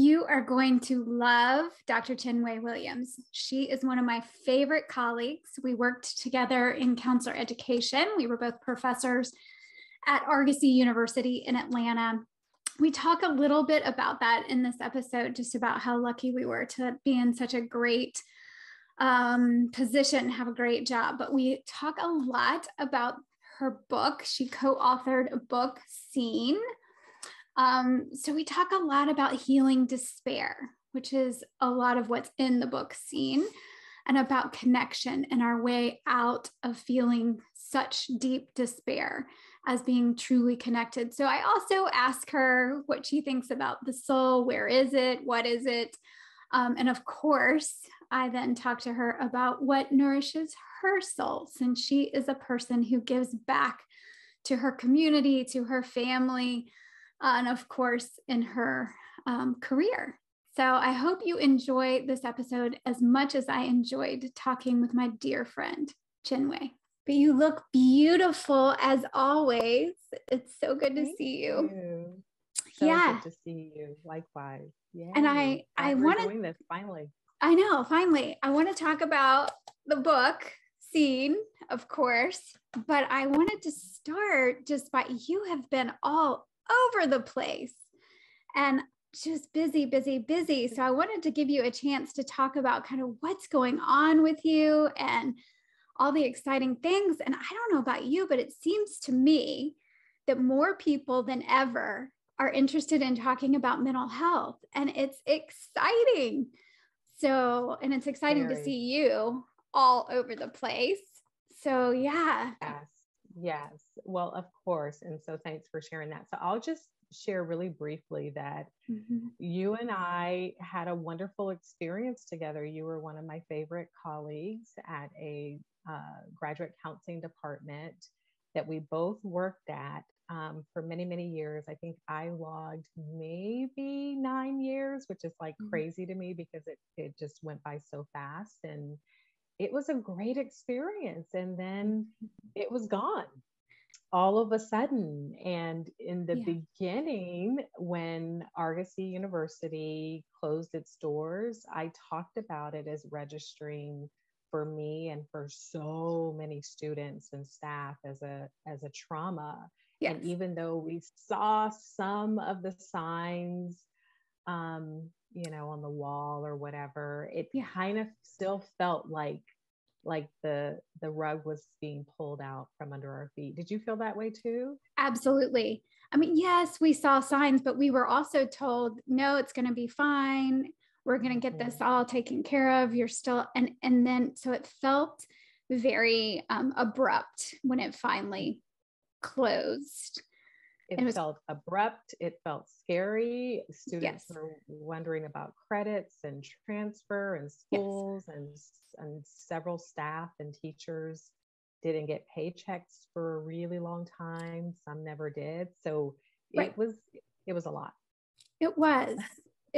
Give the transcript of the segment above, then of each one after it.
You are going to love Dr. Chinwe Williams. She is one of my favorite colleagues. We worked together in counselor education. We were both professors at Argosy University in Atlanta. We talk a little bit about that in this episode, just about how lucky we were to be in such a great position, have a great job. But we talk a lot about her book. She co-authored a book, Seen. So we talk a lot about healing despair, which is a lot of what's in the book Seen, and about connection and our way out of feeling such deep despair as being truly connected. So I also ask her what she thinks about the soul. Where is it? What is it? And of course, I then talk to her about what nourishes her soul, since she is a person who gives back to her community, to her family, and of course, in her career. So I hope you enjoy this episode as much as I enjoyed talking with my dear friend, Chinwe. But you look beautiful as always. It's so good to see you. So good to see you. Likewise. Yeah. And I want to doing this finally. I know, finally. I want to talk about the book, Seen, of course, but I wanted to start just by, you have been all over the place and just busy. So I wanted to give you a chance to talk about kind of what's going on with you and all the exciting things. And I don't know about you, but it seems to me that more people than ever are interested in talking about mental health, and it's exciting. So, and it's exciting to see you all over the place. So yeah. Yes. Well, of course. And so thanks for sharing that. So I'll just share really briefly that you and I had a wonderful experience together. You were one of my favorite colleagues at a graduate counseling department that we both worked at for many, many years. I think I logged maybe 9 years, which is like crazy to me because it just went by so fast. And it was a great experience. And then it was gone all of a sudden. And in the beginning, when Argosy University closed its doors, I talked about it as registering for me and for so many students and staff as a trauma. Yes. And even though we saw some of the signs, on the wall or whatever, it kind of still felt like the rug was being pulled out from under our feet. Did you feel that way too? Absolutely. I mean, yes, we saw signs, but we were also told, no, it's going to be fine. We're going to get this all taken care of. You're still, and then, so it felt very abrupt when it finally closed. It felt abrupt. It felt scary. Students were wondering about credits and transfer, and schools and several staff and teachers didn't get paychecks for a really long time. Some never did. So it was a lot. It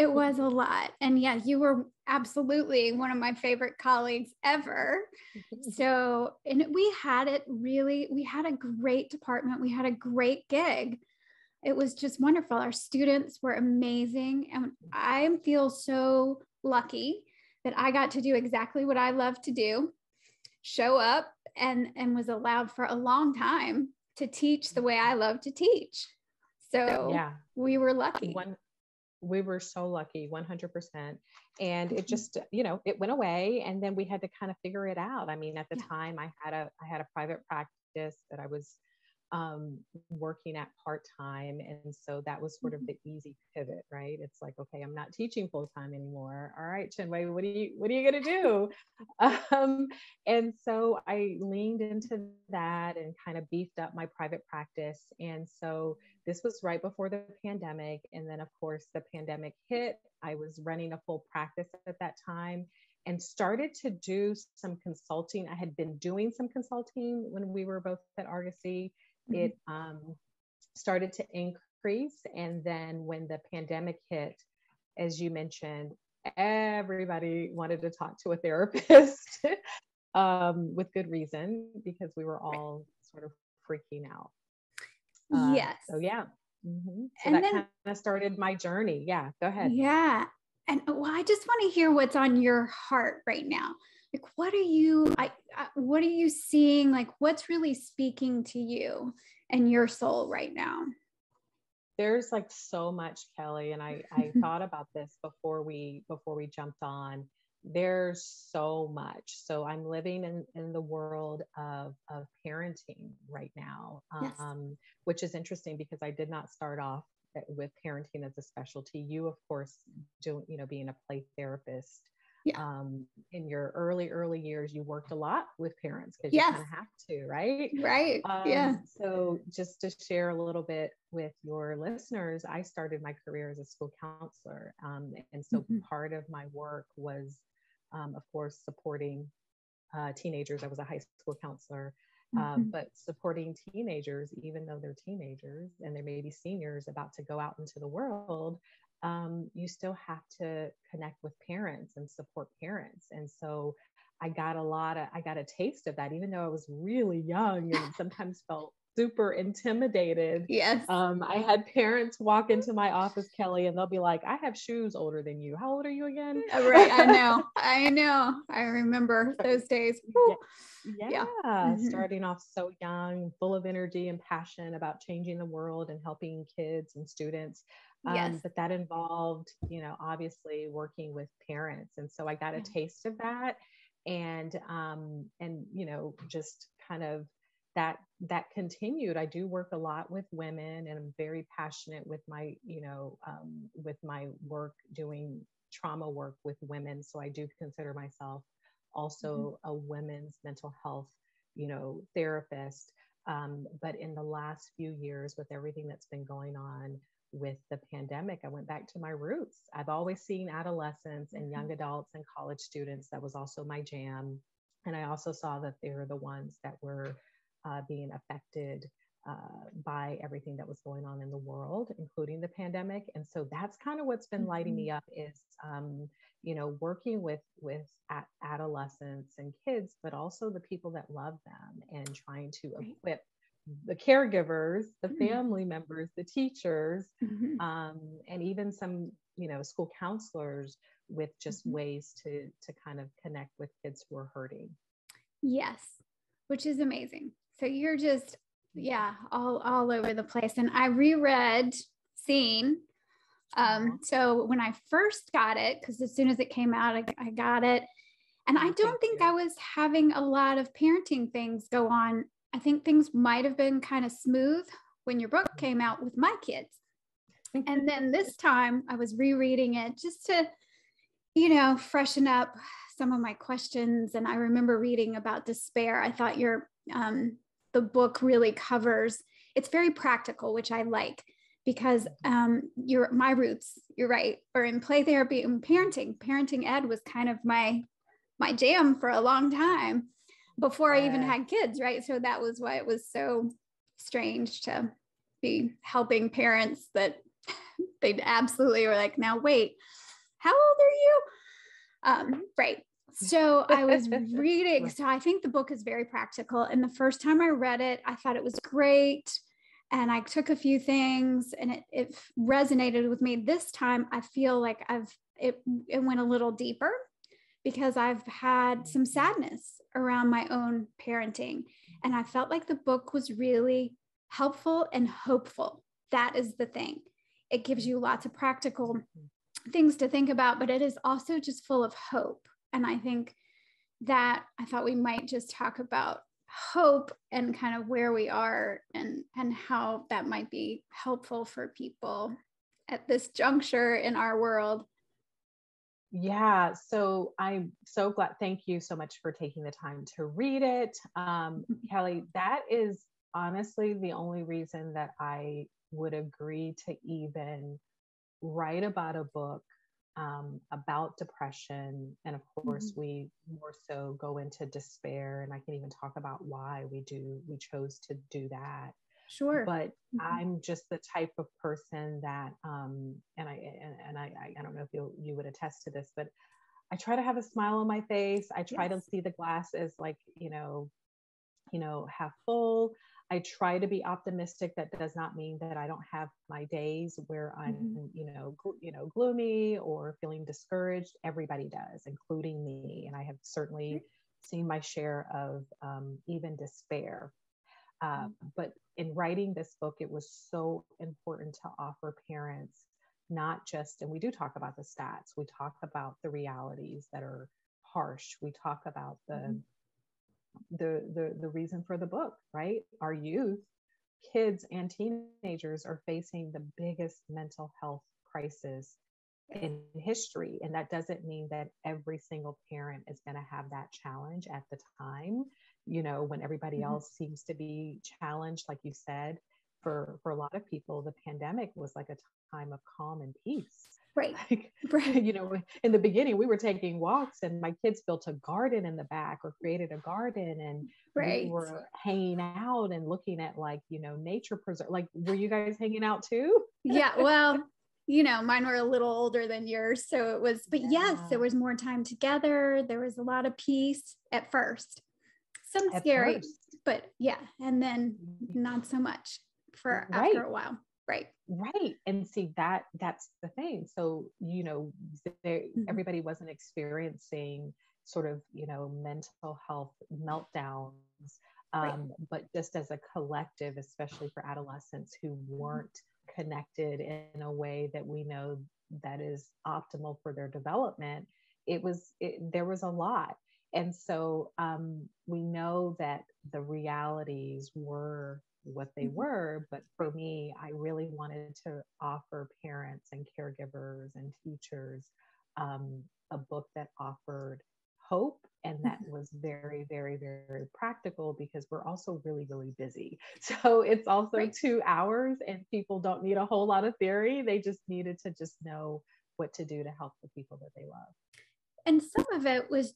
was a lot. And yeah, you were absolutely one of my favorite colleagues ever. So, and we had a great department. We had a great gig. It was just wonderful. Our students were amazing. And I feel so lucky that I got to do exactly what I love to do, show up and was allowed for a long time to teach the way I love to teach. So we were lucky. We were so lucky, 100%. And it just, it went away, and then we had to kind of figure it out. I mean, at the time I had a private practice that I was working at part-time. And so that was sort of the easy pivot, right? It's like, okay, I'm not teaching full-time anymore. All right, Chinwe, what are you going to do? And so I leaned into that and kind of beefed up my private practice. And so this was right before the pandemic. And then of course the pandemic hit. I was running a full practice at that time and started to do some consulting. I had been doing some consulting when we were both at Argosy. It started to increase. And then when the pandemic hit, as you mentioned, everybody wanted to talk to a therapist with good reason, because we were all sort of freaking out. Yes. So yeah, So And that then, kind of started my journey. Yeah, go ahead. yeah. And well, I just want to hear what's on your heart right now. Like, what are you seeing? Like, what's really speaking to you and your soul right now? There's like so much, Kelly, and I thought about this before we jumped on. There's so much. So I'm living in the world of parenting right now, Yes. which is interesting because I did not start off with parenting as a specialty. You, of course, being a play therapist. Yeah. In your early years, you worked a lot with parents because you Yes. kind of have to, right? Right. Yeah. So just to share a little bit with your listeners, I started my career as a school counselor. And so part of my work was, of course, supporting teenagers. I was a high school counselor, but supporting teenagers, even though they're teenagers and they may be seniors about to go out into the world, you still have to connect with parents and support parents. And so I got a taste of that, even though I was really young and sometimes felt super intimidated. Yes. I had parents walk into my office, Kelly, and they'll be like, I have shoes older than you. How old are you again? Right. I know. I remember those days. Yeah. Starting off so young, full of energy and passion about changing the world and helping kids and students. But that involved, obviously working with parents. And so I got a taste of that. And just kind of that continued. I do work a lot with women, and I'm very passionate with my, with my work doing trauma work with women. So I do consider myself also a women's mental health, therapist. But in the last few years, with everything that's been going on with the pandemic, I went back to my roots. I've always seen adolescents and young adults and college students. That was also my jam. And I also saw that they were the ones that were being affected by everything that was going on in the world, including the pandemic. And so that's kind of what's been lighting me up is, working with adolescents and kids, but also the people that love them, and trying to equip the caregivers, the family members, the teachers, and even some, school counselors with just ways to kind of connect with kids who are hurting. Yes, which is amazing. So you're just, all over the place. And I reread Seen. So when I first got it, because as soon as it came out, I got it. And I don't think I was having a lot of parenting things go on. I think things might have been kind of smooth when your book came out with my kids. And then this time I was rereading it just to, freshen up some of my questions. And I remember reading about despair. I thought the book really covers, it's very practical, which I like, because my roots, you're right, are in play therapy and parenting. Parenting ed was kind of my jam for a long time before I even had kids, right? So that was why it was so strange to be helping parents that they absolutely were like, now wait, how old are you? Right. So I was reading. So I think the book is very practical. And the first time I read it, I thought it was great. And I took a few things and it resonated with me. This time I feel like it went a little deeper, because I've had some sadness around my own parenting. And I felt like the book was really helpful and hopeful. That is the thing. It gives you lots of practical things to think about, but it is also just full of hope. And I think that I thought we might just talk about hope and kind of where we are and how that might be helpful for people at this juncture in our world. Yeah, so I'm so glad. Thank you so much for taking the time to read it. Kelli, that is honestly the only reason that I would agree to even write about a book about depression. And of course, we more so go into despair, and I can even talk about why we chose to do that. Sure. But I'm just the type of person that, and I don't know if you would attest to this, but I try to have a smile on my face. I try to see the glass as like, half full. I try to be optimistic. That does not mean that I don't have my days where I'm, gloomy or feeling discouraged. Everybody does, including me. And I have certainly seen my share of even despair. But in writing this book, it was so important to offer parents not just, and we do talk about the stats, we talk about the realities that are harsh. We talk about the reason for the book, right? Our youth, kids and teenagers are facing the biggest mental health crisis in history. And that doesn't mean that every single parent is going to have that challenge at the time, when everybody else seems to be challenged. Like you said, for a lot of people, the pandemic was like a time of calm and peace. Right. Right. In the beginning, we were taking walks and my kids built a garden in the back or created a garden, and we were hanging out and looking at nature preserve. Like, were you guys hanging out too? Yeah. Well, mine were a little older than yours. So it was, but yes, there was more time together. There was a lot of peace at first. Some scary, but yeah. And then not so much after a while. Right. Right. And see, that's the thing. So, everybody wasn't experiencing sort of, mental health meltdowns, but just as a collective, especially for adolescents who weren't connected in a way that we know that is optimal for their development, there was a lot. And so we know that the realities were what they were, but for me, I really wanted to offer parents and caregivers and teachers a book that offered hope, and that was very, very, very practical, because we're also really, really busy. So it's also 2 hours, and people don't need a whole lot of theory. They just needed to just know what to do to help the people that they love. And some of it was,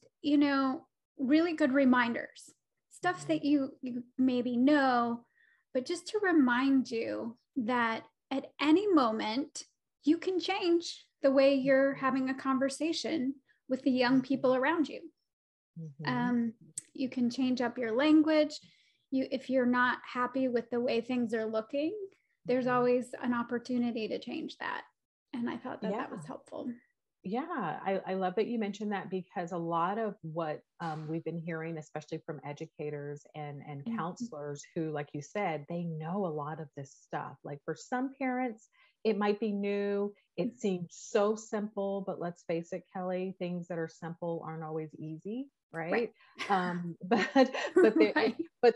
really good reminders, stuff that you maybe know, but just to remind you that at any moment you can change the way you're having a conversation with the young people around you. You can change up your language. If you're not happy with the way things are looking, there's always an opportunity to change that. And I thought that was helpful. Yeah, I love that you mentioned that, because a lot of what we've been hearing, especially from educators and counselors who, like you said, they know a lot of this stuff. Like, for some parents, it might be new. It seems so simple, but let's face it, Kelli, things that are simple aren't always easy, right? But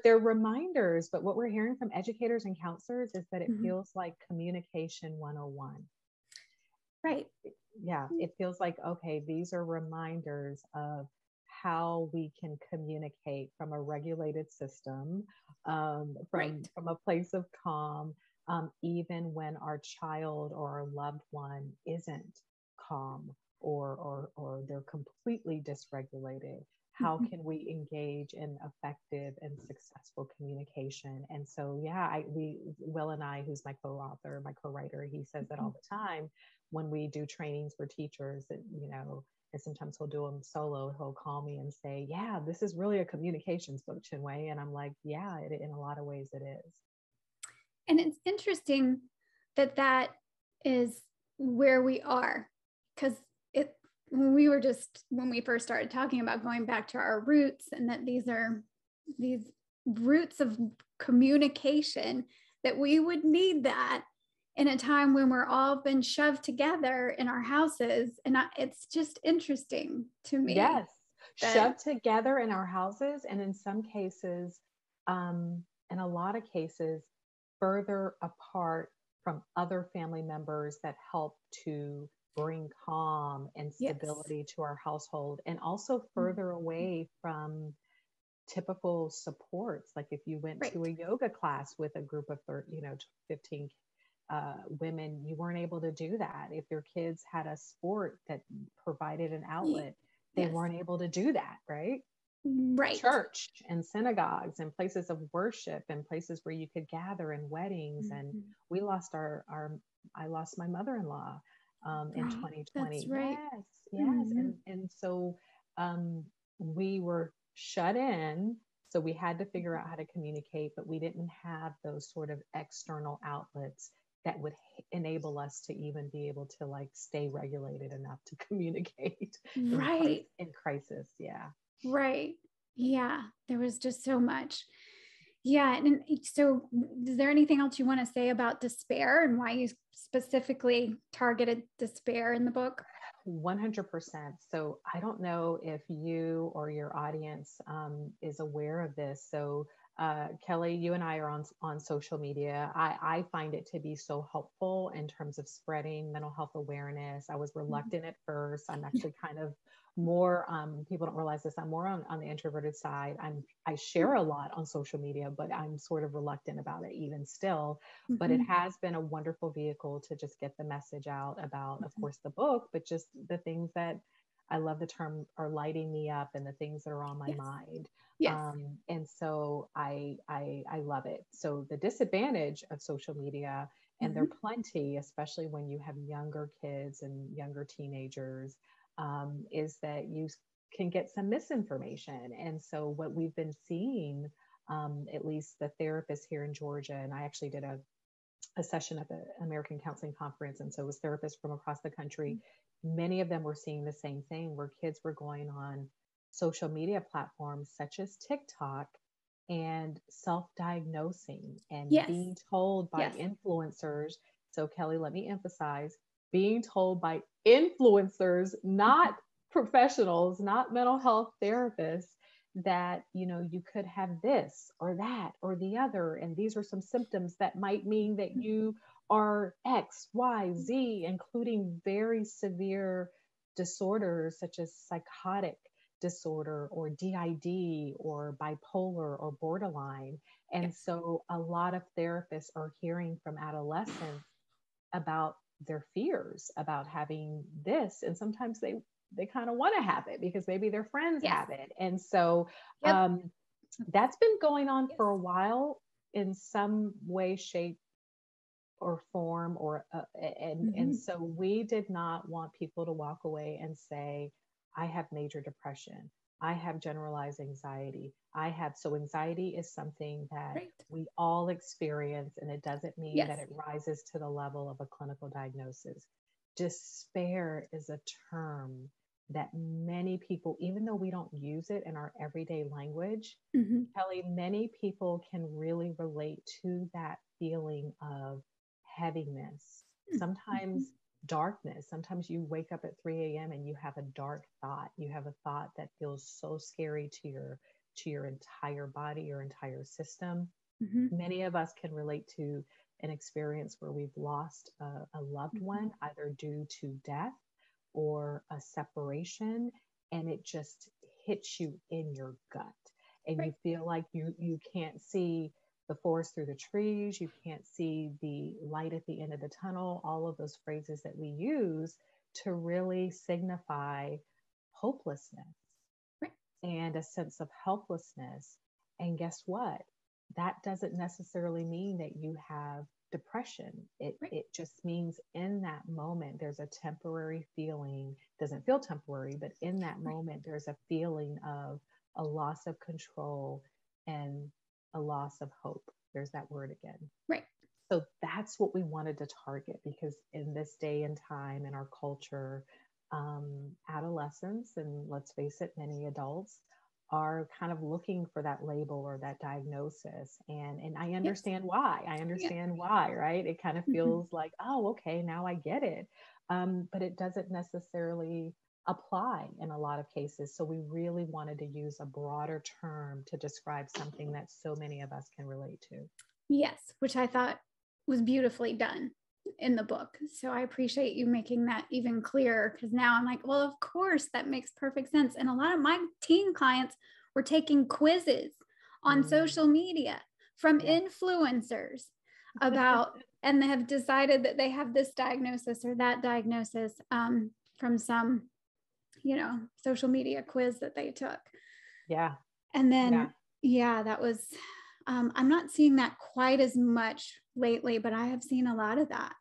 they're reminders. But what we're hearing from educators and counselors is that it feels like communication 101. Right. Yeah, it feels like, okay, these are reminders of how we can communicate from a regulated system, from a place of calm, even when our child or our loved one isn't calm or they're completely dysregulated. How can we engage in effective and successful communication? And so, Will and I, who's my co-author, my co-writer, he says that all the time when we do trainings for teachers, that, and sometimes he'll do them solo, he'll call me and say, yeah, this is really a communications book, Chinwe. And I'm like, yeah, in a lot of ways it is. And it's interesting that is where we are, because when we first started talking about going back to our roots, and that these are these roots of communication, that we would need that in a time when we're all been shoved together in our houses. And it's just interesting to me. Yes, shoved together in our houses, and in some cases, in a lot of cases, further apart from other family members that help to bring calm and stability to our household, and also further away from typical supports. Like, if you went to a yoga class with a group of 15 women, you weren't able to do that. If your kids had a sport that provided an outlet, they weren't able to do that, right? Church and synagogues and places of worship and places where you could gather, and weddings. And I lost my mother-in-law in 2020. That's right. Yes. And so we were shut in So we had to figure out how to communicate, but we didn't have those sort of external outlets that would enable us to even be able to like stay regulated enough to communicate Right. in crisis. Yeah. Right. Yeah. There was just so much. Yeah. And so is there anything else you want to say about despair and why you specifically targeted despair in the book? 100%. So I don't know if you or your audience is aware of this. So Kelli, you and I are on social media. I find it to be so helpful in terms of spreading mental health awareness. I was reluctant at first. I'm actually kind of more, people don't realize this, I'm more on the introverted side. I share a lot on social media, but I'm sort of reluctant about it even still. But it has been a wonderful vehicle to just get the message out about, of course, the book, but just the things that I love the term are lighting me up and the things that are on my mind. Yes. And so I love it. So the disadvantage of social media, and there are plenty, especially when you have younger kids and younger teenagers, is that you can get some misinformation. And so what we've been seeing, at least the therapists here in Georgia, and I actually did a session at the American Counseling Conference. And so it was therapists from across the country. Many of them were seeing the same thing, where kids were going on social media platforms such as TikTok and self-diagnosing and being told by influencers. So Kelli, let me emphasize, being told by influencers, not professionals, not mental health therapists, that, you know, you could have this or that or the other, and these are some symptoms that might mean that you are X, Y, Z, including very severe disorders such as psychotic disorder or DID or bipolar or borderline. And so a lot of therapists are hearing from adolescents about their fears about having this, and sometimes they kind of want to have it because maybe their friends have it. And so that's been going on for a while in some way, shape, or form, or and so we did not want people to walk away and say, I have major depression, I have generalized anxiety, so anxiety is something that we all experience, and it doesn't mean that it rises to the level of a clinical diagnosis. Despair is a term that many people, even though we don't use it in our everyday language, Kelli, many people can really relate to that feeling of heaviness, sometimes darkness. Sometimes you wake up at 3 a.m. and you have a dark thought. You have a thought that feels so scary to your entire body, your entire system. Many of us can relate to an experience where we've lost a loved one, either due to death or a separation, and it just hits you in your gut, and you feel like you can't see the forest through the trees, you can't see the light at the end of the tunnel, all of those phrases that we use to really signify hopelessness and a sense of helplessness. And guess what? That doesn't necessarily mean that you have depression. It just means in that moment, there's a temporary feeling, doesn't feel temporary, but in that moment, there's a feeling of a loss of control and a loss of hope. There's that word again. Right. So that's what we wanted to target, because in this day and time in our culture, adolescents, and let's face it, many adults are kind of looking for that label or that diagnosis. And I understand why. I understand why, right? It kind of feels like, oh, okay, now I get it. But it doesn't necessarily apply in a lot of cases. So we really wanted to use a broader term to describe something that so many of us can relate to. Yes, which I thought was beautifully done in the book. So I appreciate you making that even clearer, because now I'm like, well, of course, that makes perfect sense. And a lot of my teen clients were taking quizzes on social media from influencers about, and they have decided that they have this diagnosis or that diagnosis from some, social media quiz that they took. Yeah. And then, that was, I'm not seeing that quite as much lately, but I have seen a lot of that.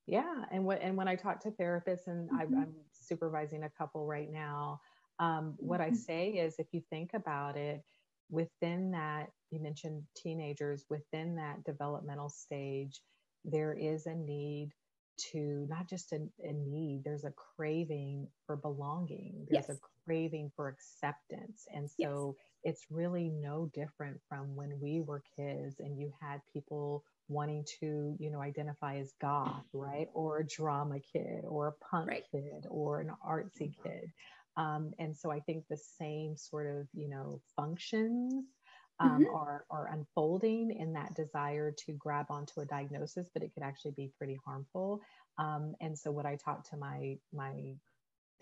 Yeah. And when I talk to therapists, and I'm supervising a couple right now, what I say is, if you think about it, within that, you mentioned teenagers, within that developmental stage, there is a need to, not just a need, there's a craving for belonging. There's a craving for acceptance. And so it's really no different from when we were kids and you had people wanting to, identify as goth, right? Or a drama kid or a punk kid or an artsy kid. And so I think the same sort of, functions are unfolding in that desire to grab onto a diagnosis, but it could actually be pretty harmful. And so what I talk to my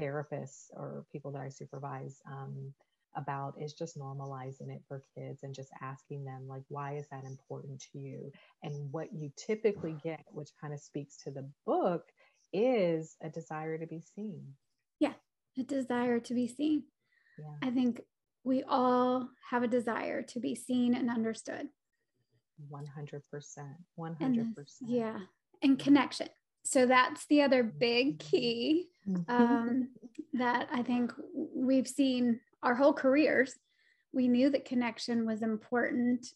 therapists or people that I supervise about is just normalizing it for kids and just asking them, like, why is that important to you? And what you typically get, which kind of speaks to the book, is a desire to be seen. Yeah, a desire to be seen. Yeah. I think we all have a desire to be seen and understood. 100%. 100%. Yeah. And connection. So that's the other big key that I think we've seen our whole careers. We knew that connection was important.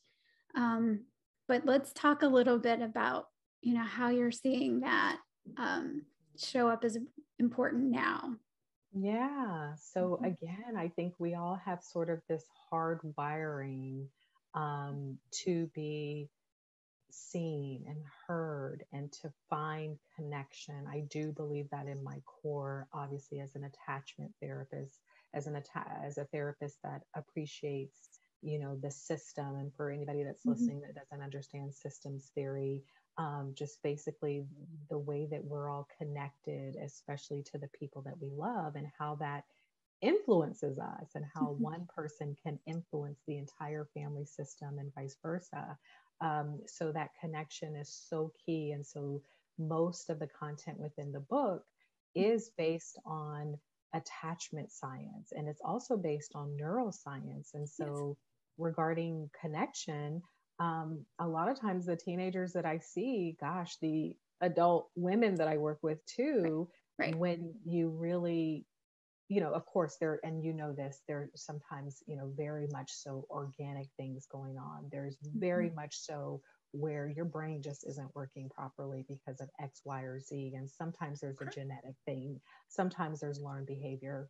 But let's talk a little bit about, how you're seeing that show up as important now. Yeah. So again, I think we all have sort of this hard wiring to be seen and heard and to find connection. I do believe that in my core, obviously, as an attachment therapist, as a therapist that appreciates, the system. And for anybody that's listening that doesn't understand systems theory, just basically the way that we're all connected, especially to the people that we love, and how that influences us, and how one person can influence the entire family system and vice versa. So that connection is so key. And so most of the content within the book is based on attachment science, and it's also based on neuroscience. And so regarding connection, a lot of times the teenagers that I see, gosh, the adult women that I work with too, when you really, of course there, and there's sometimes, very much so organic things going on. There's very much so where your brain just isn't working properly because of X, Y, or Z. And sometimes there's a genetic thing. Sometimes there's learned behavior.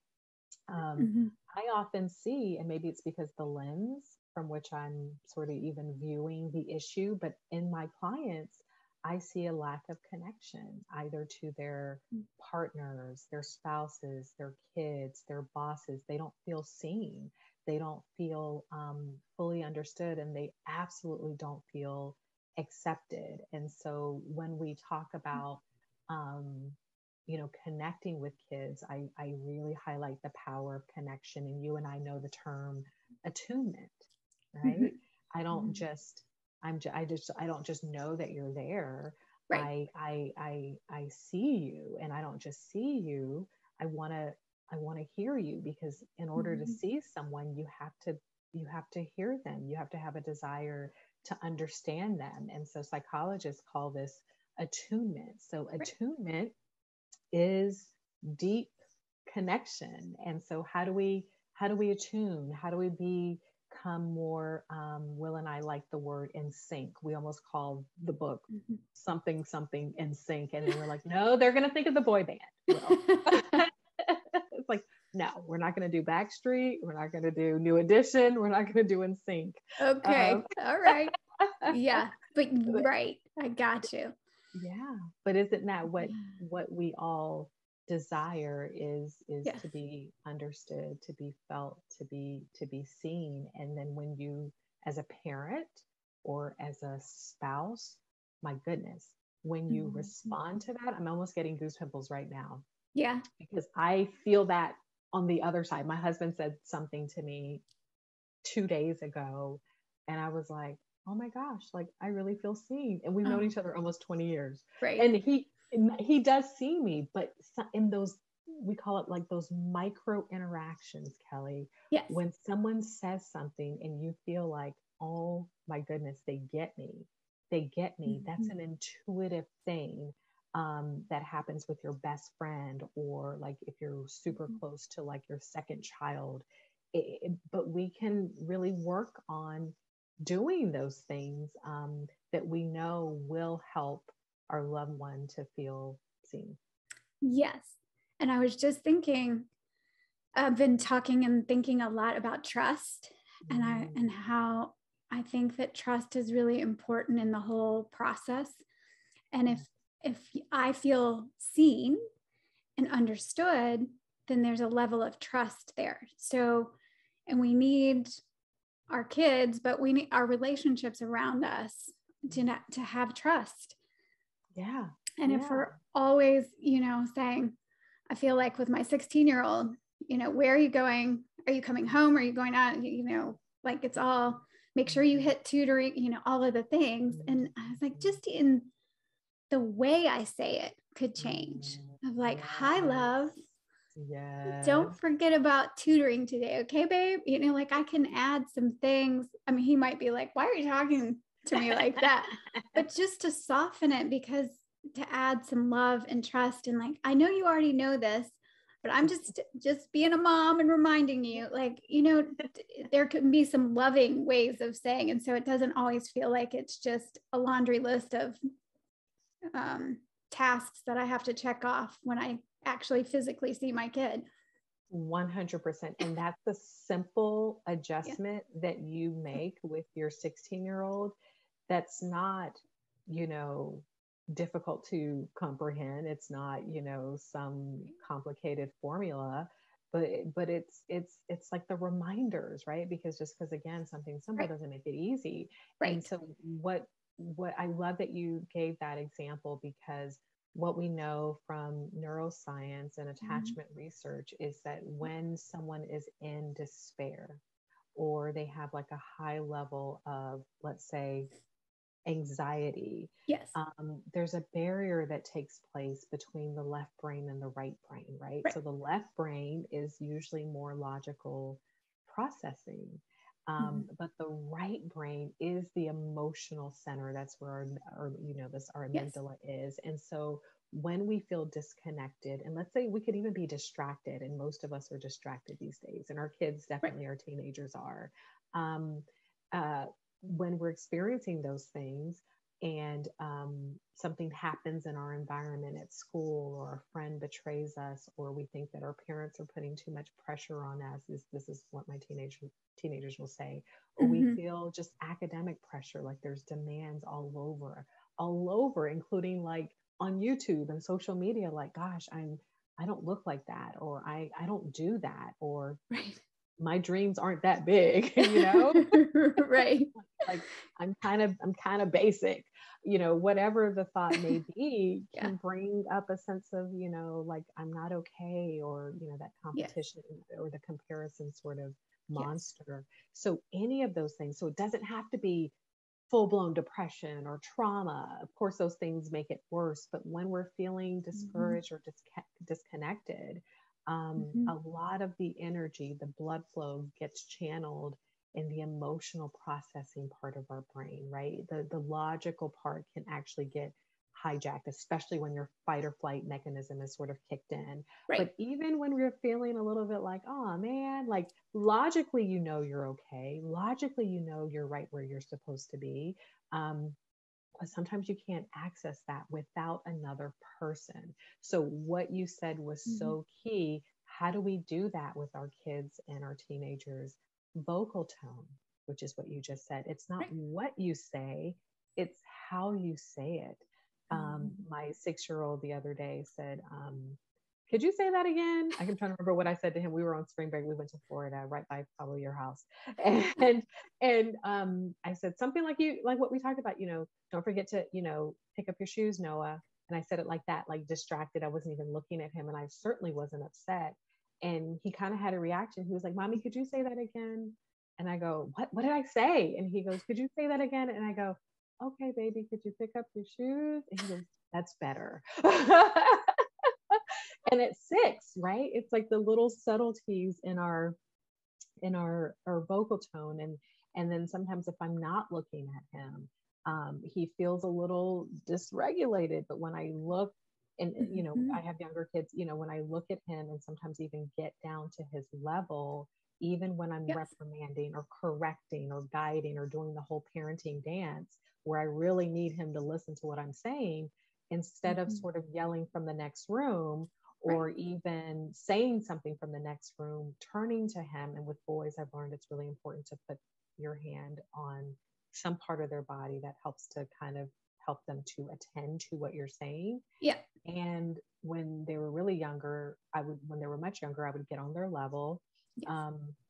I often see, and maybe it's because the lens from which I'm sort of even viewing the issue, but in my clients, I see a lack of connection, either to their partners, their spouses, their kids, their bosses. They don't feel seen. They don't feel fully understood, and they absolutely don't feel accepted. And so when we talk about, connecting with kids, I really highlight the power of connection. And you and I know the term attunement, right? I don't just know that you're there. Right. I see you, and I don't just see you. I want to hear you, because in order to see someone, you have to hear them. You have to have a desire to understand them. And so psychologists call this attunement. So attunement is deep connection. And so how do we attune? How do we become more, Will and I like the word in sync. We almost call the book something in sync. And then we're like, no, they're going to think of the boy band. Well, it's like, no, we're not going to do Backstreet. We're not going to do New Edition. We're not going to do in sync. Okay. All right. Yeah. But right. I got you. Yeah. But isn't that what we all desire is to be understood, to be felt, to be seen. And then when you, as a parent or as a spouse, my goodness, when you respond to that, I'm almost getting goosebumps right now. Yeah. Because I feel that on the other side. My husband said something to me 2 days ago, and I was like, oh my gosh, like I really feel seen. And we've known each other almost 20 years. Right. And he does see me, but in those, we call it like those micro interactions, Kelli. Yes. When someone says something and you feel like, oh my goodness, they get me. That's an intuitive thing that happens with your best friend, or like if you're super close to like your second child. but we can really work on doing those things that we know will help our loved one to feel seen. Yes. And I was just thinking, I've been talking and thinking a lot about trust, and how I think that trust is really important in the whole process. And if I feel seen and understood, then there's a level of trust there. So, and we need our kids, but we need our relationships around us to have trust. Yeah. And if we're always, saying, I feel like with my 16-year-old, where are you going? Are you coming home? Are you going out? Like it's all, make sure you hit tutoring, all of the things. And I was like, just in the way I say it could change. Of like, hi, love. Yes. Don't forget about tutoring today. Okay, babe. Like I can add some things. I mean, he might be like, why are you talking to me like that? But just to soften it, because to add some love and trust, and like, I know you already know this, but I'm just being a mom and reminding you, like, there can be some loving ways of saying. And so it doesn't always feel like it's just a laundry list of tasks that I have to check off when I actually physically see my kid. 100%. And that's the simple adjustment that you make with your 16-year-old. That's not, difficult to comprehend. It's not, some complicated formula, but it's like the reminders, right? Because again, something simple doesn't make it easy. Right. And so what I love that you gave that example, because what we know from neuroscience and attachment research is that when someone is in despair, or they have like a high level of, let's say, anxiety, yes, there's a barrier that takes place between the left brain and the right brain, right? So the left brain is usually more logical processing, but the right brain is the emotional center. That's where our amygdala is. And so when we feel disconnected, and let's say we could even be distracted, and most of us are distracted these days, and our kids definitely, our teenagers are, when we're experiencing those things, and something happens in our environment at school, or a friend betrays us, or we think that our parents are putting too much pressure on us, this is what my teenagers will say, or we feel just academic pressure, like there's demands all over, including like on YouTube and social media, like, gosh, I don't look like that, or I don't do that, or my dreams aren't that big, right. Like I'm kind of basic, whatever the thought may be, can bring up a sense of, like, I'm not okay, or, that competition or the comparison sort of monster. So any of those things, so it doesn't have to be full-blown depression or trauma. Of course, those things make it worse, but when we're feeling discouraged or disconnected, a lot of the energy, the blood flow gets channeled in the emotional processing part of our brain, right? The logical part can actually get hijacked, especially when your fight or flight mechanism is sort of kicked in. But even when we're feeling a little bit like, oh man, like logically, you're okay. Logically, you're right where you're supposed to be. But sometimes you can't access that without another person. So what you said was so key. How do we do that with our kids and our teenagers? Vocal tone, which is what you just said. It's not what you say, it's how you say it. My 6-year-old the other day said, could you say that again? I'm trying to remember what I said to him. We were on spring break. We went to Florida, right by probably your house. And I said something like what we talked about, don't forget to, pick up your shoes, Noah. And I said it like that, like distracted. I wasn't even looking at him, and I certainly wasn't upset. And he kind of had a reaction. He was like, Mommy, could you say that again? And I go, what did I say? And he goes, could you say that again? And I go, okay, baby, could you pick up your shoes? And he goes, that's better. And at 6, right? It's like the little subtleties in our vocal tone. And then sometimes if I'm not looking at him, he feels a little dysregulated. But when I look And, you know, Mhm. I have younger kids, you know, when I look at him and sometimes even get down to his level, even when I'm Yes. reprimanding or correcting or guiding or doing the whole parenting dance, where I really need him to listen to what I'm saying, instead of Mhm. sort of yelling from the next room Right. or even saying something from the next room, turning to him. And with boys, I've learned it's really important to put your hand on some part of their body that helps to kind of help them to attend to what you're saying. Yeah. And when they were really younger, when they were much younger, I would get on their level. Yes.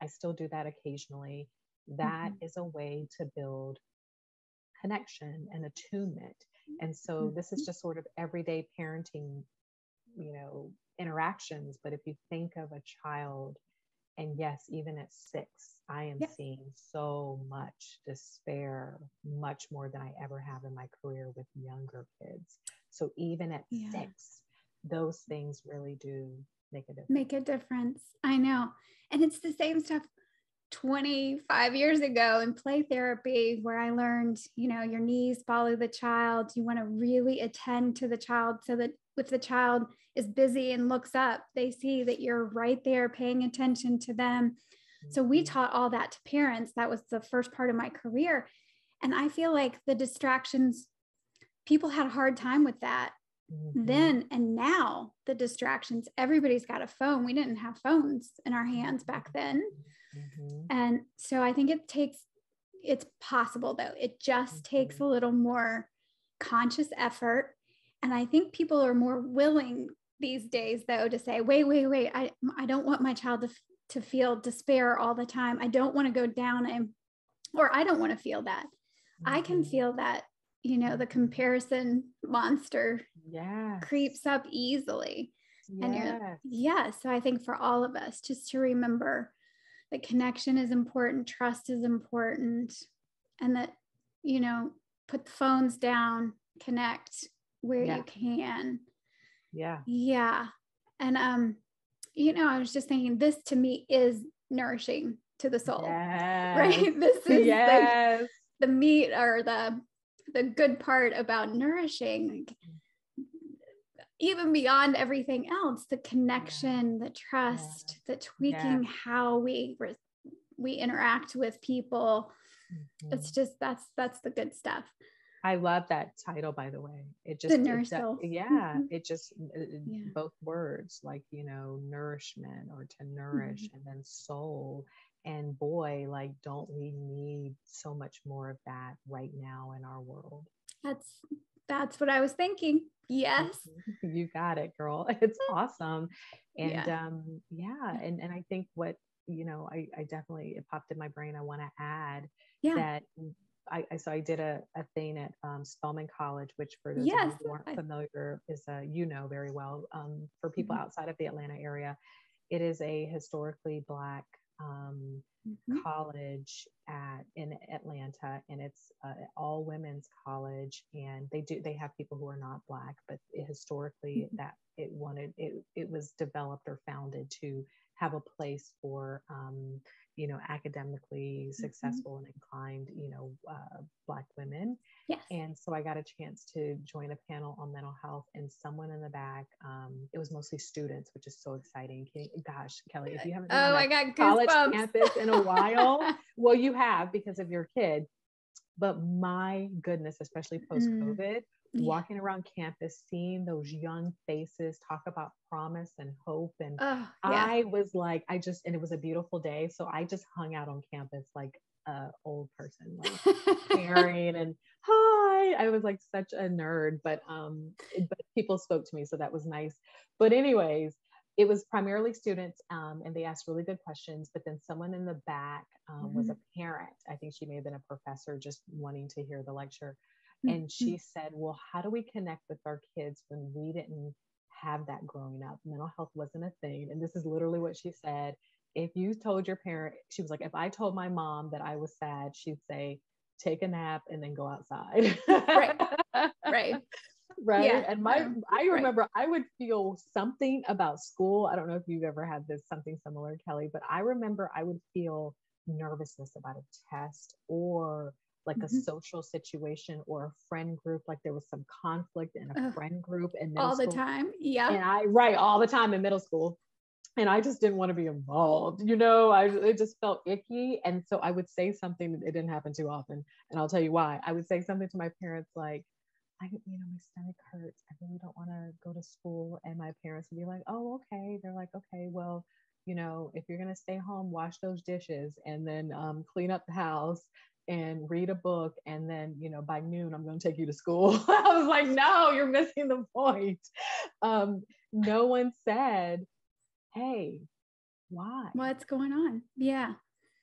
I still do that occasionally. That Mhm. is a way to build connection and attunement. And so this is Mhm. just sort of everyday parenting, you know, interactions. But if you think of a child, and yes, even at 6, I am Yes. seeing so much despair, much more than I ever have in my career with younger kids. So even at Yeah. 6, those things really do make a difference. Make a difference. I know. And it's the same stuff 25 years ago in play therapy, where I learned, your knees follow the child. You want to really attend to the child so that if the child is busy and looks up, they see that you're right there paying attention to them. So we Mhm. taught all that to parents. That was the first part of my career. And I feel like the distractions, people had a hard time with that Mhm. then and now. The distractions, everybody's got a phone. We didn't have phones in our hands back then. Mhm. And so I think it's possible though. It just takes a Mhm. little more conscious effort. And I think people are more willing these days though to say, wait, I don't want my child to feel despair all the time. I don't want to go down or I don't want to feel that. I can Mhm. feel that, the Mhm. comparison monster Yes. creeps up easily. And Yes. so I think for all of us, just to remember that connection is important, trust is important, and that, put the phones down, connect where you Yeah. can. Yeah. Yeah. And, I was just thinking this to me is nourishing to the soul, Yes. right? This is like Yes. the meat or the good part about nourishing. Like, even beyond everything else, the Yeah. connection, the Yeah. trust, the Yeah. tweaking how we interact with people. It's Mhm. just that's the good stuff. I love that title, by the way. The nourished soul. Yeah, Mhm. it just, Yeah. both words, like, you know, nourishment or to nourish, Mhm. and then soul. And boy, like, don't we need so much more of that right now in our world? That's what I was thinking. Yes. You got it, girl. It's awesome. And Yeah. yeah, and I think what, you know, I definitely, it popped in my brain. I want to add Yeah. that so I did a thing at Spelman College, which for those of Yes. you who aren't familiar is, you know very well, for people Mhm. outside of the Atlanta area, it is a historically Black um, Mhm. college in Atlanta, and it's all women's college. And they have people who are not Black, but historically Mhm. that it was developed or founded to have a place for you know, academically Mhm. successful and inclined, you know, Black women. Yes. And so I got a chance to join a panel on mental health, and someone in the back, it was mostly students, which is so exciting. Gosh, Kelli, if you haven't been on Oh, a I got college goosebumps. campus in a while, well, you have because of your kid. But my goodness, especially post Mm, COVID, yeah. walking around campus, seeing those young faces talk about promise and hope. And Oh, yeah. I was like, and it was a beautiful day. So I just hung out on campus like a old person, like sharing and hi. I was like such a nerd, but people spoke to me. So that was nice. But anyways, it was primarily students, and they asked really good questions. But then someone in the back was a Mhm. parent. I think she may have been a professor just wanting to hear the lecture. And she Mhm. said, well, how do we connect with our kids when we didn't have that growing up? Mental health wasn't a thing. And this is literally what she said. If you told your parent, she was like, if I told my mom that I was sad, she'd say, take a nap and then go outside. Right. Right. Right. Yeah. And No. I Right. remember I would feel something about school. I don't know if you've ever had this, something similar, Kelli, but I remember I would feel nervousness about a test or like a social situation or a friend group, like there was some conflict in a friend group in middle all school. the time. Yeah. And all the time in middle school. And I just didn't want to be involved, it just felt icky. And so I would say something, it didn't happen too often. And I'll tell you why. I would say something to my parents like, my stomach hurts. I really don't want to go to school. And my parents would be like, oh, okay. They're like, okay, well, if you're going to stay home, wash those dishes and then clean up the house and read a book. And then, by noon, I'm going to take you to school. I was like, no, you're missing the point. No one said, hey, why? What's going on? Yeah.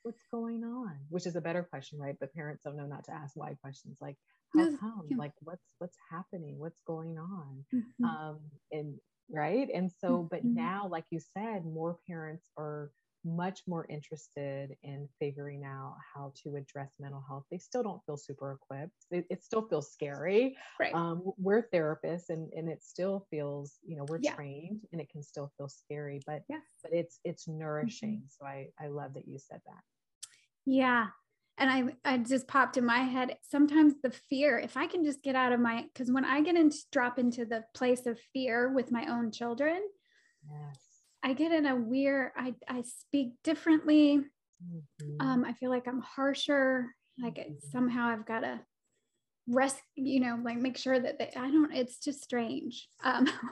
What's going on? Which is a better question, right? But parents don't know not to ask why questions like, how come? Like, what's happening? What's going on? And right. And so, but now, like you said, more parents are much more interested in figuring out how to address mental health. They still don't feel super equipped. It still feels scary. Right. We're therapists and it still feels, we're trained and it can still feel scary, but it's nourishing. So I love that you said that. Yeah. And I just popped in my head, sometimes the fear, if I can just get out of because when I drop into the place of fear with my own children, I get in a weird, I speak differently. I feel like I'm harsher, like somehow I've got to like make sure that it's just strange.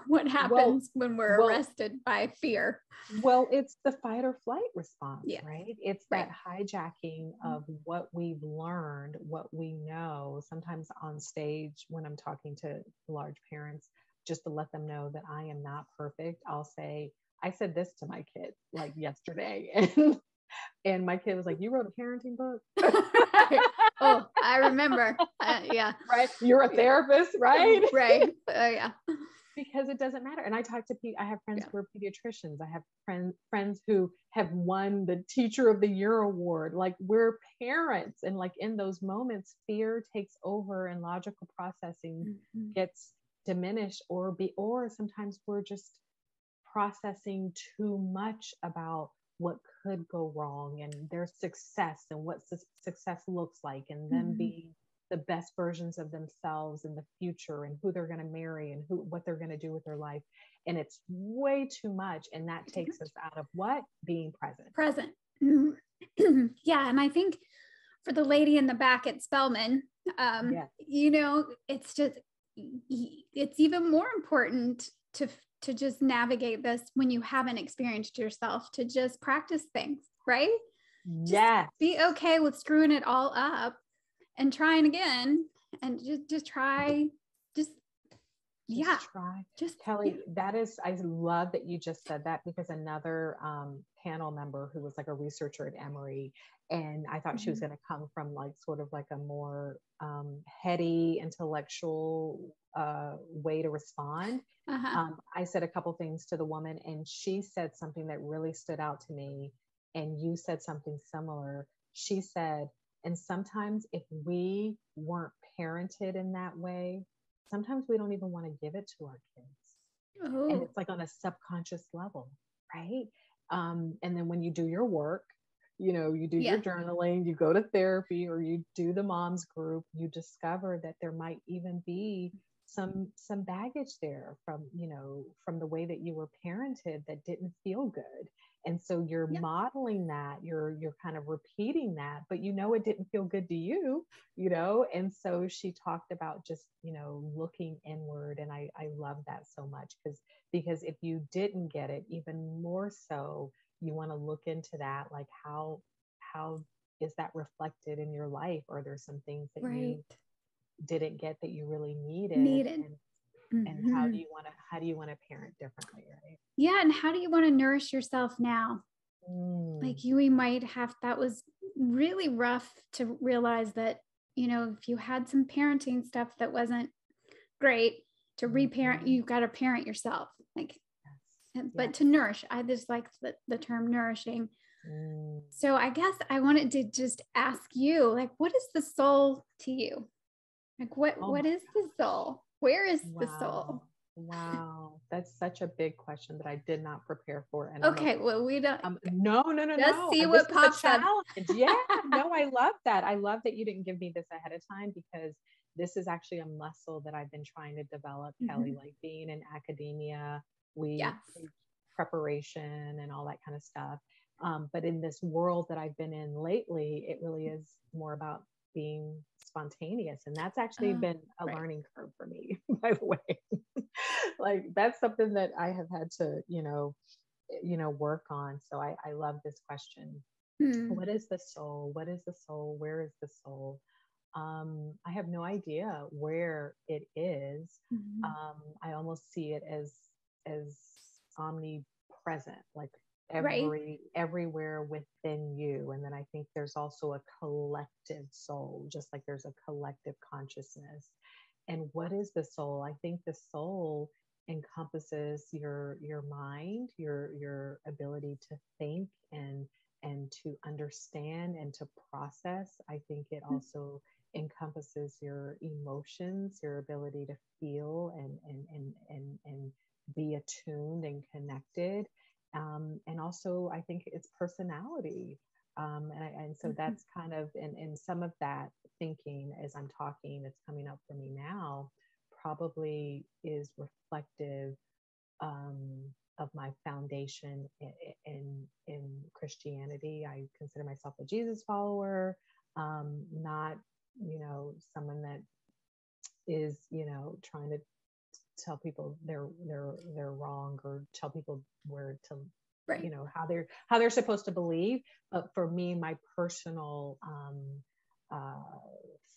What happens when we're arrested by fear? Well, it's the fight or flight response, right? It's that hijacking of what we've learned, what we know. Sometimes on stage, when I'm talking to large parents, just to let them know that I am not perfect, I'll say, I said this to my kid like yesterday, and my kid was like, "You wrote a parenting book?" Oh, I remember. Yeah. Right. You're a therapist, right? Right. Yeah. Because it doesn't matter. And I have friends who are pediatricians. I have friends who have won the Teacher of the Year award. Like, we're parents, and like in those moments, fear takes over and logical processing gets diminished, or sometimes we're just processing too much about what could go wrong and their success and what success looks like, and them being the best versions of themselves in the future, and who they're going to marry and what they're going to do with their life. And it's way too much. And that takes us out of being present. Yeah. And I think for the lady in the back at Spelman, it's just, it's even more important to just navigate this when you haven't experienced yourself, to just practice things, right? Yes. Just be okay with screwing it all up and trying again, and just try. Kelli, I love that you just said that, because another panel member who was like a researcher at Emory, and I thought she was going to come from like sort of like a more heady, intellectual way to respond. I said a couple things to the woman, and she said something that really stood out to me, and you said something similar. She said, and sometimes if we weren't parented in that way, sometimes we don't even want to give it to our kids. And it's like on a subconscious level, right? And then when you do your work, you do your journaling, you go to therapy, or you do the moms group, you discover that there might even be some baggage there from the way that you were parented that didn't feel good. And so you're modeling that, you're kind of repeating that, but it didn't feel good to you, and so she talked about just, looking inward. And I love that so much, because if you didn't get it, even more so, you want to look into that, like how is that reflected in your life? Or there's some things that you didn't get that you really needed. And how do you want to parent differently, right? Yeah. And how do you want to nourish yourself now? Like we might have, that was really rough to realize that, if you had some parenting stuff that wasn't great, to reparent, you've got to parent yourself. Like, but to nourish, I just like the term nourishing. So I guess I wanted to just ask you, like, what is the soul to you? Like, what is the soul? Where is the soul? Wow. That's such a big question that I did not prepare for. And Okay, well, we don't no, no, no, just no. see This what is a pops up. challenge. Yeah. No, I love that. I love that you didn't give me this ahead of time, because this is actually a muscle that I've been trying to develop, Kelly, Mhm. like being in academia, we Yes. preach preparation and all that kind of stuff. But in this world that I've been in lately, it really is more about being spontaneous. And that's actually Oh, been a right. learning curve for me, by the way. Like that's something that I have had to, work on. So I love this question. Hmm. What is the soul? What is the soul? Where is the soul? I have no idea where it is. Mhm. I almost see it as omnipresent, like Right. everywhere within you. And then I think there's also a collective soul, just like there's a collective consciousness. And what is the soul? I think the soul encompasses your mind, your ability to think and to understand and to process. I think it also encompasses your emotions, your ability to feel and be attuned and connected. And also, I think it's personality. And so Mhm. that's kind of, and some of that thinking as I'm talking, it's coming up for me now, probably is reflective um, of my foundation in Christianity. I consider myself a Jesus follower, not someone that is trying to tell people they're wrong, or tell people where to Right. how they're supposed to believe. But for me, my personal uh,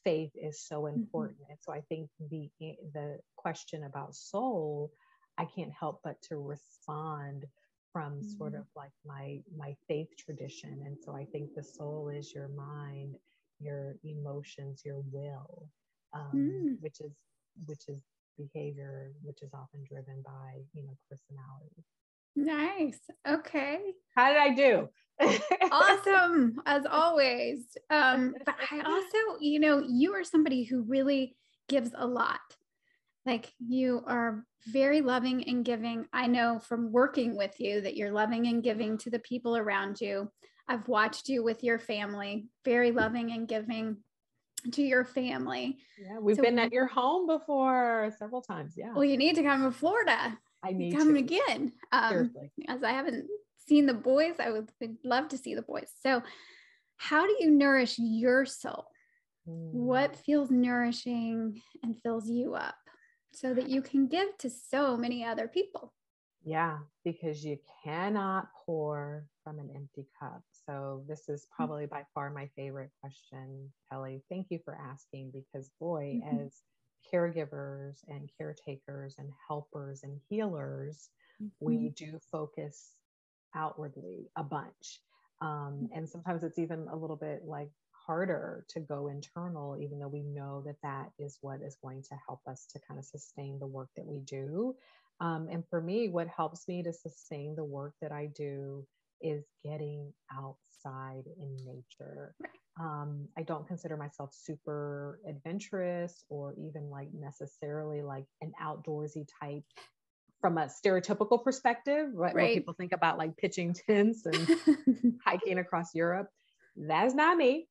faith is so Mhm. important. And so I think the question about soul, I can't help but to respond from sort of Mhm. like my faith tradition. And so I think the soul is your mind, your emotions, your will, Mm. which is behavior, which is often driven by personality. Nice. Okay. How did I do? Awesome, as always. But I also, you are somebody who really gives a lot. Like you are very loving and giving. I know from working with you that you're loving and giving to the people around you. I've watched you with your family, very loving and giving to your family. Yeah, we've been So, at your home before several times. Yeah, well, you need to come to Florida. I You need come to. again. Seriously. As I haven't seen the boys, would love to see the boys. So, how do you nourish your soul? Mm. What feels nourishing and fills you up so that you can give to so many other people? Yeah, because you cannot pour from an empty cup. So this is probably by far my favorite question, Kelly. Thank you for asking, because boy, Mhm. as caregivers and caretakers and helpers and healers, Mhm. we do focus outwardly a bunch. And sometimes it's even a little bit like harder to go internal, even though we know that that is what is going to help us to kind of sustain the work that we do. And for me, what helps me to sustain the work that I do is getting outside in nature. I don't consider myself super adventurous or even like necessarily like an outdoorsy type from a stereotypical perspective, right? Where Right. people think about like pitching tents and hiking across Europe. That's not me.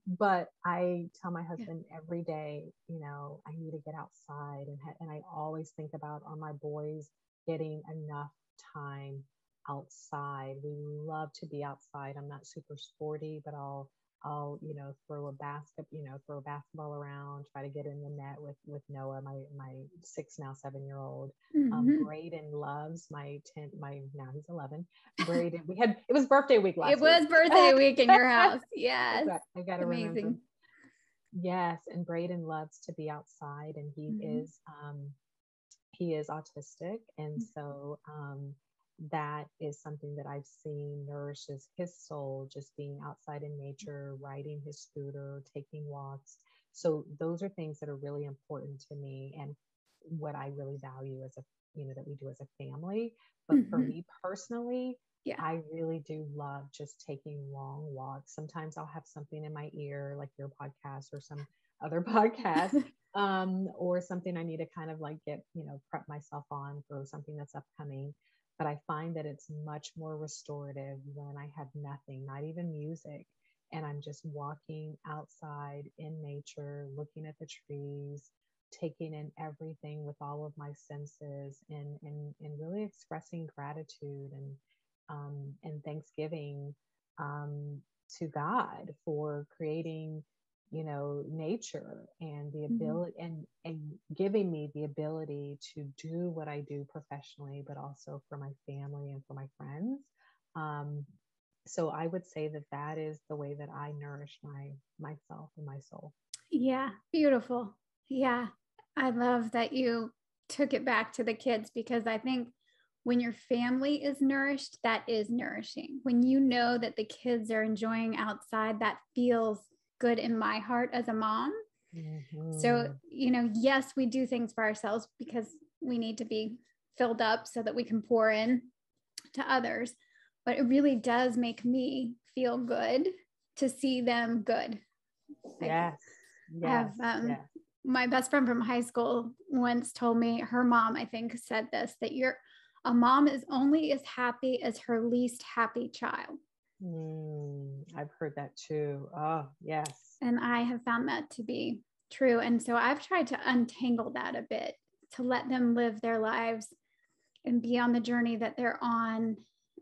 But I tell my Yeah. husband every day, I need to get outside. And I always think about on my boys getting enough time outside. We love to be outside. I'm not super sporty, but I'll throw a basketball around, try to get in the net with Noah, my 6 now 7-year-old. Mhm. Braden loves my now he's 11. Braden, it was birthday week It last week. was birthday week in your house. Yes. I got to remember. Amazing. Yes, and Braden loves to be outside, and Mhm. he is autistic, and so that is something that I've seen nourishes his soul, just being outside in nature, riding his scooter, taking walks. So those are things that are really important to me, and what I really value as a that we do as a family. But for Mhm. me personally, Yeah. I really do love just taking long walks. Sometimes I'll have something in my ear, like your podcast or some other podcast, or something I need to kind of like get, prep myself on for something that's upcoming. But I find that it's much more restorative when I have nothing, not even music. And I'm just walking outside in nature, looking at the trees, taking in everything with all of my senses, and really expressing gratitude and thanksgiving to God for creating, nature and the ability and giving me the ability to do what I do professionally, but also for my family and for my friends. So I would say that that is the way that I nourish myself and my soul. Yeah, beautiful. Yeah, I love that you took it back to the kids, because I think when your family is nourished, that is nourishing. When you know that the kids are enjoying outside, that feels good in my heart as a mom. So, yes, we do things for ourselves because we need to be filled up so that we can pour in to others. But it really does make me feel good to see them good. Yes. Yes. My best friend from high school once told me, her mom, I think, said this, that a mom is only as happy as her least happy child. I've heard that too. Oh, yes. And I have found that to be true. And so I've tried to untangle that a bit, to let them live their lives and be on the journey that they're on,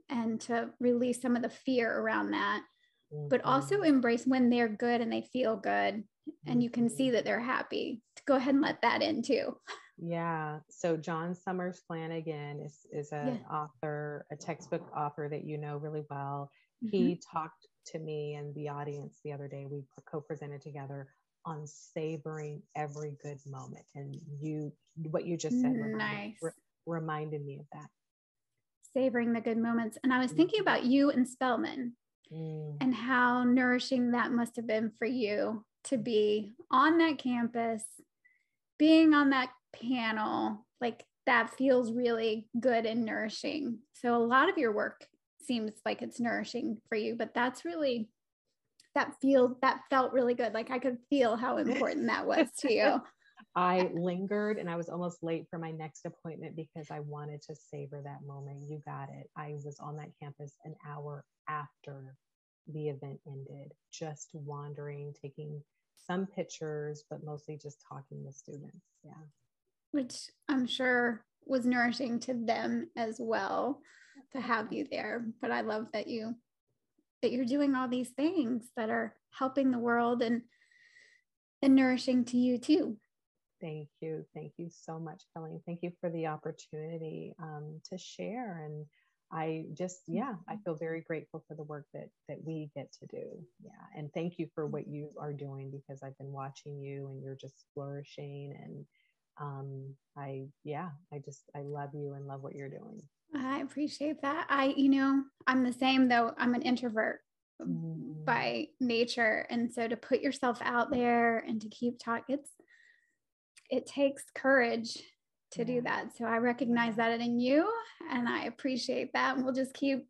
and to release some of the fear around that, but also embrace when they're good and they feel good and you can see that they're happy, to go ahead and let that in too. Yeah. So John Summers Flanagan is an author, a textbook author that you know really well. He talked to me and the audience the other day. We co-presented together on savoring every good moment. And what you just said reminded me of that. Savoring the good moments. And I was thinking about you and Spelman and how nourishing that must have been for you to be on that campus, being on that panel. Like, that feels really good and nourishing. So a lot of your work seems like it's nourishing for you, but that felt really good. Like, I could feel how important that was to you. I lingered and I was almost late for my next appointment because I wanted to savor that moment. You got it. I was on that campus an hour after the event ended, just wandering, taking some pictures, but mostly just talking with students. Yeah. Which I'm sure was nourishing to them as well, to have you there. But I love that you're doing all these things that are helping the world and nourishing to you too. Thank you. Thank you so much, Kelli. Thank you for the opportunity to share. And I just, I feel very grateful for the work that we get to do. Yeah. And thank you for what you are doing, because I've been watching you and you're just flourishing. And I love you and love what you're doing. I appreciate that. I'm the same, though. I'm an introvert by nature. And so to put yourself out there and to keep talking, it takes courage to do that. So I recognize that in you, and I appreciate that. And we'll just keep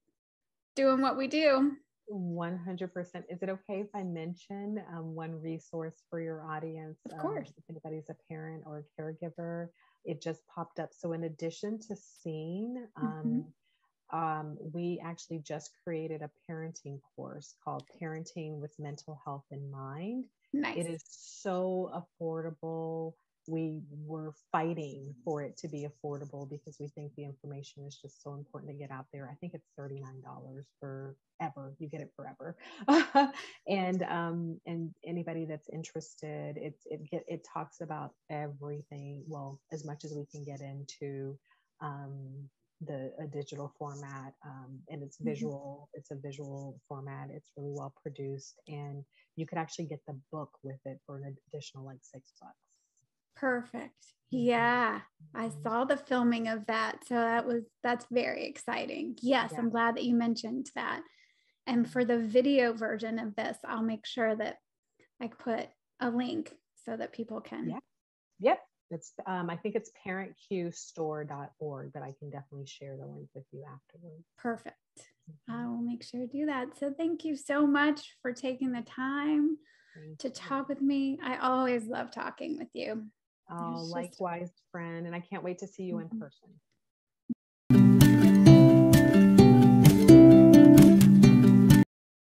doing what we do. 100%. Is it okay if I mention one resource for your audience? Of course. If anybody's a parent or a caregiver, it just popped up. So in addition to seeing, we actually just created a parenting course called Parenting with Mental Health in Mind. Nice. It is so affordable. We were fighting for it to be affordable because we think the information is just so important to get out there. I think it's $39 forever. You get it forever. And anybody that's interested, it talks about everything. Well, as much as we can get into a digital format, and it's visual. It's a visual format. It's really well produced, and you could actually get the book with it for an additional like $6. Perfect. Yeah. I saw the filming of that. So that's very exciting. Yes. I'm glad that you mentioned that. And for the video version of this, I'll make sure that I put a link so that people can. Yeah. Yep. It's, I think it's parentqstore.org, but I can definitely share the link with you afterwards. Perfect. I will make sure to do that. So thank you so much for taking the time. to talk with me. I always love talking with you. Oh, likewise, friend. And I can't wait to see you in person.